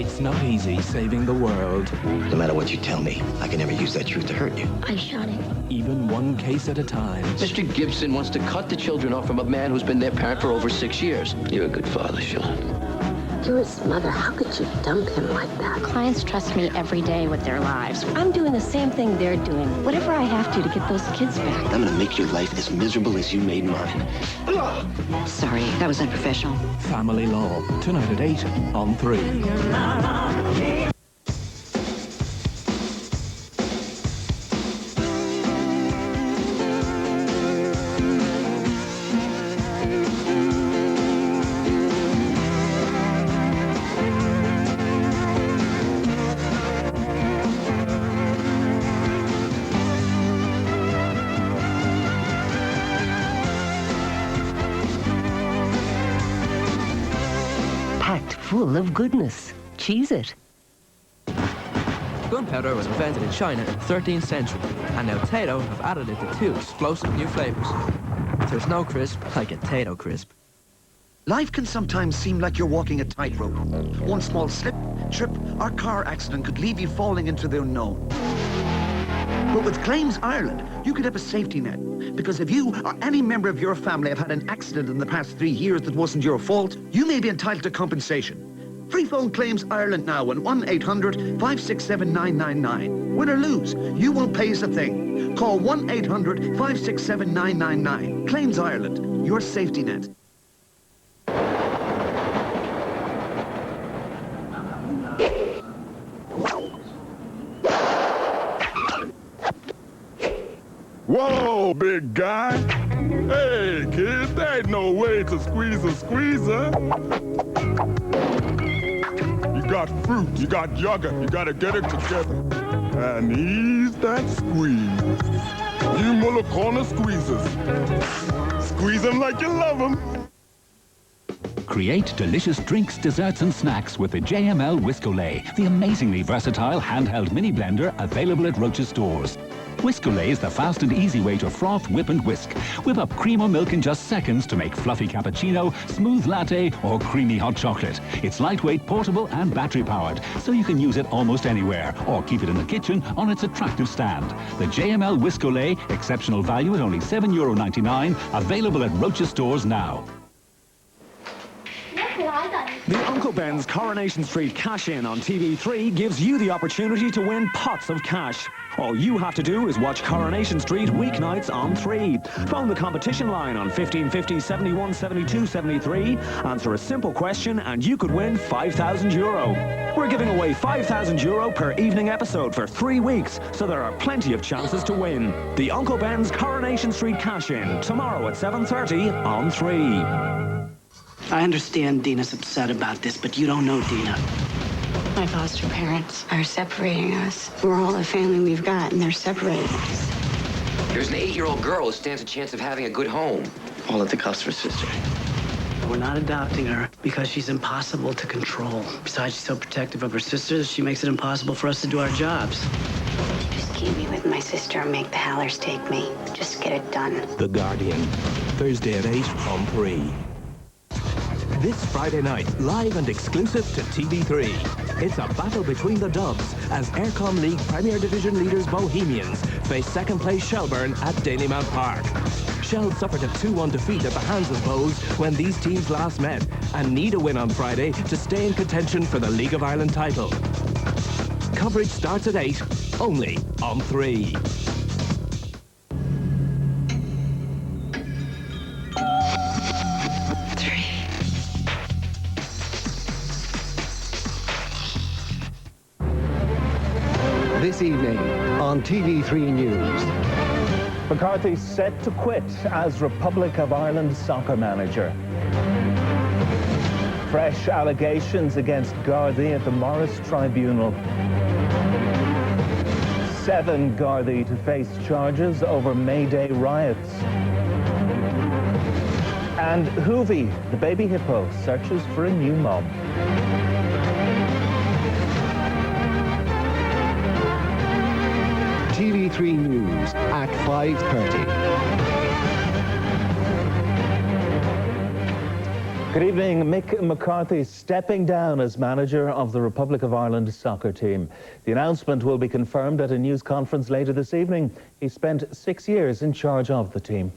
It's not easy saving the world. No matter what you tell me, I can never use that truth to hurt you. I shot him. Even one case at a time. Mr. Gibson wants to cut the children off from a man who's been their parent for over 6 years. You're a good father, Sean. You're his mother. How could you dump him like that? Clients trust me every day with their lives. I'm doing the same thing they're doing. Whatever I have to get those kids back. I'm gonna make your life as miserable as you made mine. Sorry, that was unprofessional. Family Law, tonight at 8 on 3. Packed full of goodness. Cheese it. Gunpowder was invented in China in the 13th century, and now Tato have added it to 2 explosive new flavors. There's no crisp like a Tato crisp. Life can sometimes seem like you're walking a tightrope. One small slip, trip, or car accident could leave you falling into the unknown. But with Claims Ireland, you could have a safety net. Because if you or any member of your family have had an accident in the past 3 years that wasn't your fault, you may be entitled to compensation. Free phone Claims Ireland now on 1-800-567-999. Win or lose, you won't pay us a thing. Call 1-800-567-999. Claims Ireland, your safety net. Whoa, big guy. Hey, kid, there ain't no way to squeeze a squeezer. You got fruit, you got yogurt, you gotta get it together. And ease that squeeze. You Muller Corner squeezers. Squeeze them like you love them. Create delicious drinks, desserts and snacks with the JML Whisk-O-Lay, the amazingly versatile handheld mini blender available at Roach's stores. Whisk-O-Lay is the fast and easy way to froth, whip and whisk. Whip up cream or milk in just seconds to make fluffy cappuccino, smooth latte or creamy hot chocolate. It's lightweight, portable and battery powered, so you can use it almost anywhere or keep it in the kitchen on its attractive stand. The JML Whisk-O-Lay, exceptional value at only €7.99, available at Roach's stores now. The Uncle Ben's Coronation Street cash-in on TV3 gives you the opportunity to win pots of cash. All you have to do is watch Coronation Street weeknights on 3. Phone the competition line on 1550 71 72 73. Answer a simple question and you could win €5,000. We're giving away €5,000 per evening episode for 3 weeks, so there are plenty of chances to win. The Uncle Ben's Coronation Street cash-in, tomorrow at 7:30 on 3. I understand Dina's upset about this, but you don't know Dina. My foster parents are separating us. We're all the family we've got, and they're separating us. There's an 8-year-old girl who stands a chance of having a good home. All at the cost of her sister. We're not adopting her because she's impossible to control. Besides, she's so protective of her sisters, she makes it impossible for us to do our jobs. Just keep me with my sister and make the Howlers take me. Just get it done. The Guardian, Thursday at 8 on 3. This Friday night, live and exclusive to TV3. It's a battle between the Dubs as Aircom League Premier Division leaders Bohemians face second-place Shelburne at Dalymount Park. Shell suffered a 2-1 defeat at the hands of Bows when these teams last met and need a win on Friday to stay in contention for the League of Ireland title. Coverage starts at 8, only on 3. This evening on TV3 News. McCarthy set to quit as Republic of Ireland soccer manager. Fresh allegations against Gardaí at the Morris Tribunal. 7 Gardaí to face charges over May Day riots. And Hoovy, the baby hippo, searches for a new mom. TV3 News at 5:30. Good evening. Mick McCarthy stepping down as manager of the Republic of Ireland soccer team. The announcement will be confirmed at a news conference later this evening. He spent 6 years in charge of the team.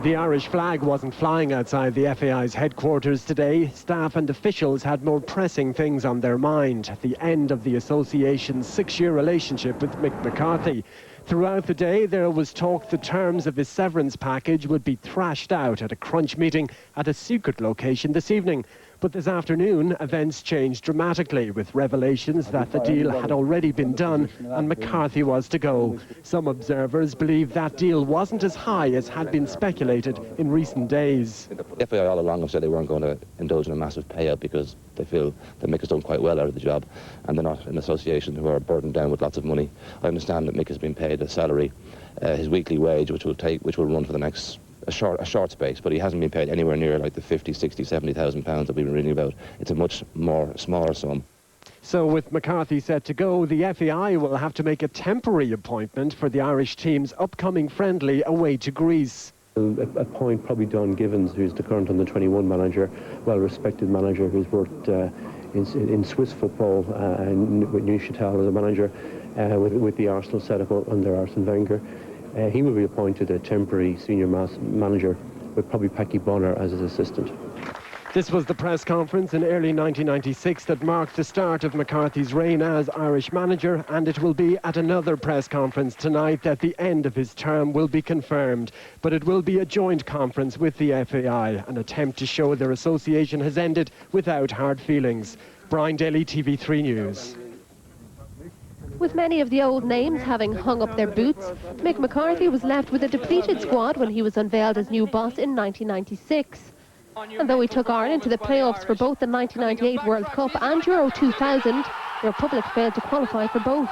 The Irish flag wasn't flying outside the FAI's headquarters today. Staff and officials had more pressing things on their mind. The end of the association's 6-year relationship with Mick McCarthy. Throughout the day, there was talk the terms of his severance package would be thrashed out at a crunch meeting at a secret location this evening. But this afternoon, events changed dramatically, with revelations that the deal had already been done and McCarthy was to go. Some observers believe that deal wasn't as high as had been speculated in recent days. The FAI all along have said they weren't going to indulge in a massive payout because they feel that Mick has done quite well out of the job, and they're not an association who are burdened down with lots of money. I understand that Mick has been paid a salary, his weekly wage, which will run for the next a short space, but he hasn't been paid anywhere near like the 50, 60, 70,000 pounds that we've been reading about. It's a much more smaller sum. So with McCarthy set to go, the FAI will have to make a temporary appointment for the Irish team's upcoming friendly away to Greece. Appoint probably Don Givens, who's the current under-21 manager, well-respected manager who's worked in Swiss football and with Neuchâtel as a manager with the Arsenal setup under Arsene Wenger. He will be appointed a temporary senior manager with probably Paki Bonner as his assistant. This was the press conference in early 1996 that marked the start of McCarthy's reign as Irish manager, and it will be at another press conference tonight that the end of his term will be confirmed. But it will be a joint conference with the FAI, an attempt to show their association has ended without hard feelings. Brian Daly, TV3 News. With many of the old names having hung up their boots, Mick McCarthy was left with a depleted squad when he was unveiled as new boss in 1996. And though he took Ireland to the playoffs for both the 1998 World Cup and Euro 2000, the Republic failed to qualify for both.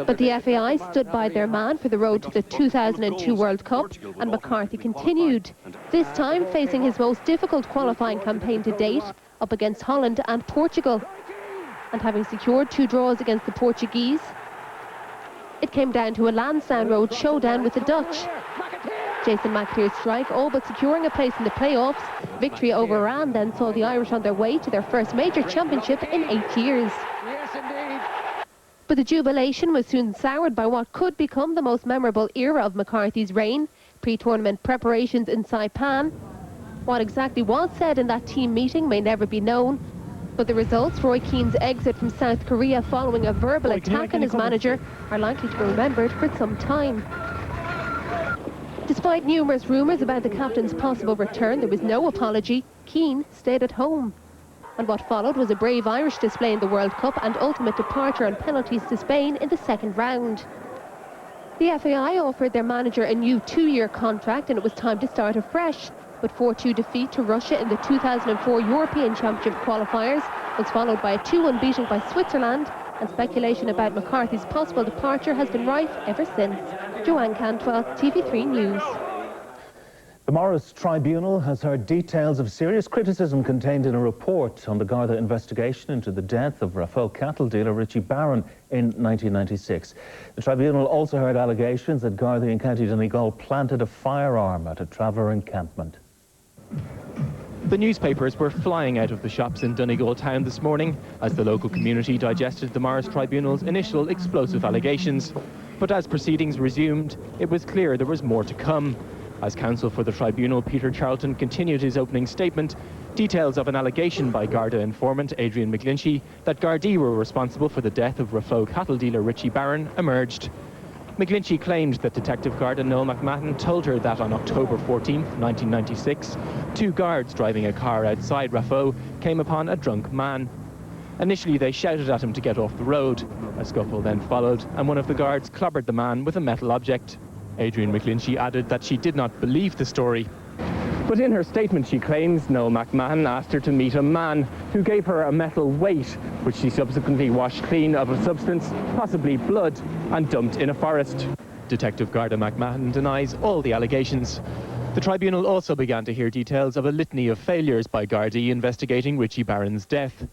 But the FAI stood by their man for the road to the 2002 World Cup, and McCarthy continued, this time facing his most difficult qualifying campaign to date, up against Holland and Portugal. And having secured 2 draws against the Portuguese, it came down to a Lansdowne Road showdown with the Dutch. Jason McAteer's strike all but securing a place in the playoffs. Victory over Iran then saw the Irish on their way to their first major championship in 8 years. Yes, indeed. But the jubilation was soon soured by what could become the most memorable era of McCarthy's reign, pre-tournament preparations in Saipan. What exactly was said in that team meeting may never be known, but the results, Roy Keane's exit from South Korea following a verbal attack on his manager, are likely to be remembered for some time. Despite numerous rumours about the captain's possible return, there was no apology. Keane stayed at home. And what followed was a brave Irish display in the World Cup and ultimate departure on penalties to Spain in the second round. The FAI offered their manager a new 2-year contract, and it was time to start afresh. But 4-2 defeat to Russia in the 2004 European Championship qualifiers was followed by a 2-1 beating by Switzerland, and speculation about McCarthy's possible departure has been rife ever since. Joanne Cantwell, TV3 News. The Morris Tribunal has heard details of serious criticism contained in a report on the Garda investigation into the death of Raffo cattle dealer Richie Barron in 1996. The tribunal also heard allegations that Garda in County Donegal planted a firearm at a traveller encampment. The newspapers were flying out of the shops in Donegal town this morning as the local community digested the Morris Tribunal's initial explosive allegations. But as proceedings resumed, it was clear there was more to come. As counsel for the tribunal, Peter Charlton, continued his opening statement, details of an allegation by Garda informant Adrian McGlinchey that Gardaí were responsible for the death of Raffo cattle dealer Richie Barron emerged. McGlinchey claimed that Detective Garda Noel McMahon told her that on October 14, 1996, 2 guards driving a car outside Raffo came upon a drunk man. Initially, they shouted at him to get off the road. A scuffle then followed, and one of the guards clobbered the man with a metal object. Adrian McGlinchey added that she did not believe the story. But in her statement, she claims Noel McMahon asked her to meet a man who gave her a metal weight, which she subsequently washed clean of a substance, possibly blood, and dumped in a forest. Detective Garda McMahon denies all the allegations. The tribunal also began to hear details of a litany of failures by Gardaí investigating Richie Barron's death.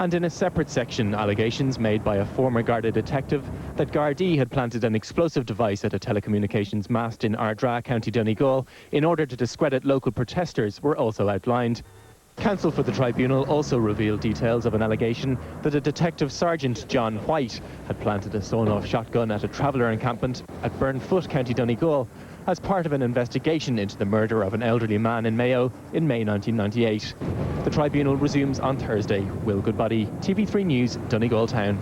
And in a separate section, allegations made by a former Garda detective that Gardaí had planted an explosive device at a telecommunications mast in Ardra, County Donegal, in order to discredit local protesters were also outlined. Counsel for the tribunal also revealed details of an allegation that a Detective Sergeant John White had planted a sawn-off shotgun at a traveller encampment at Burnfoot, County Donegal, as part of an investigation into the murder of an elderly man in Mayo in May 1998. The tribunal resumes on Thursday. Will Goodbody, TV3 News, Donegal Town.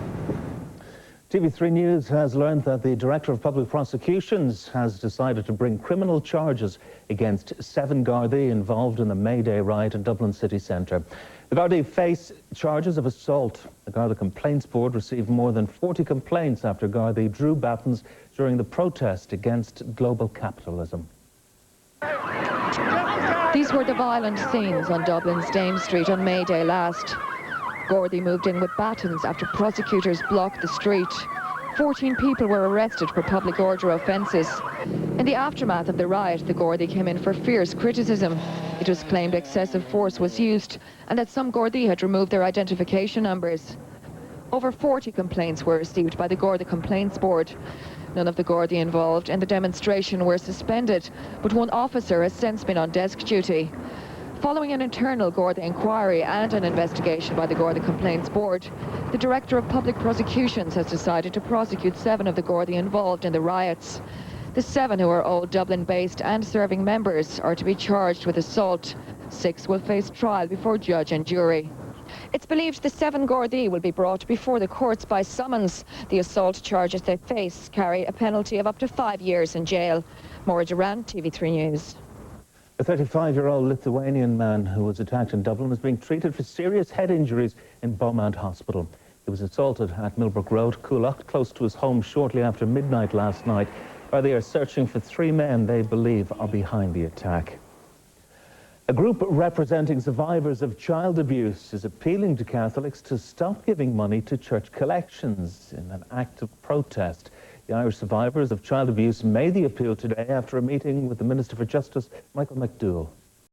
TV3 News has learned that the Director of Public Prosecutions has decided to bring criminal charges against 7 Gardaí involved in the May Day riot in Dublin city centre. The Gardaí face charges of assault. The Garda Complaints Board received more than 40 complaints after Gardaí drew batons during the protest against global capitalism. These were the violent scenes on Dublin's Dame Street on May Day last. Gardaí moved in with batons after prosecutors blocked the street. 14 people were arrested for public order offences. In the aftermath of the riot, the Gardaí came in for fierce criticism. It was claimed excessive force was used and that some Gardaí had removed their identification numbers. Over 40 complaints were received by the Garda Complaints Board. None of the Gardaí involved in the demonstration were suspended, but one officer has since been on desk duty. Following an internal Garda inquiry and an investigation by the Garda Complaints Board, the Director of Public Prosecutions has decided to prosecute 7 of the Gardaí involved in the riots. The 7, who are all Dublin-based and serving members, are to be charged with assault. 6 will face trial before judge and jury. It's believed the 7 Gardaí will be brought before the courts by summons. The assault charges they face carry a penalty of up to 5 years in jail. Maura Duran, TV3 News. A 35-year-old Lithuanian man who was attacked in Dublin is being treated for serious head injuries in Beaumont Hospital. He was assaulted at Millbrook Road, Coolock, close to his home shortly after midnight last night, where they are searching for 3 men they believe are behind the attack. A group representing survivors of child abuse is appealing to Catholics to stop giving money to church collections in an act of protest. The Irish survivors of child abuse made the appeal today after a meeting with the Minister for Justice, Michael McDowell.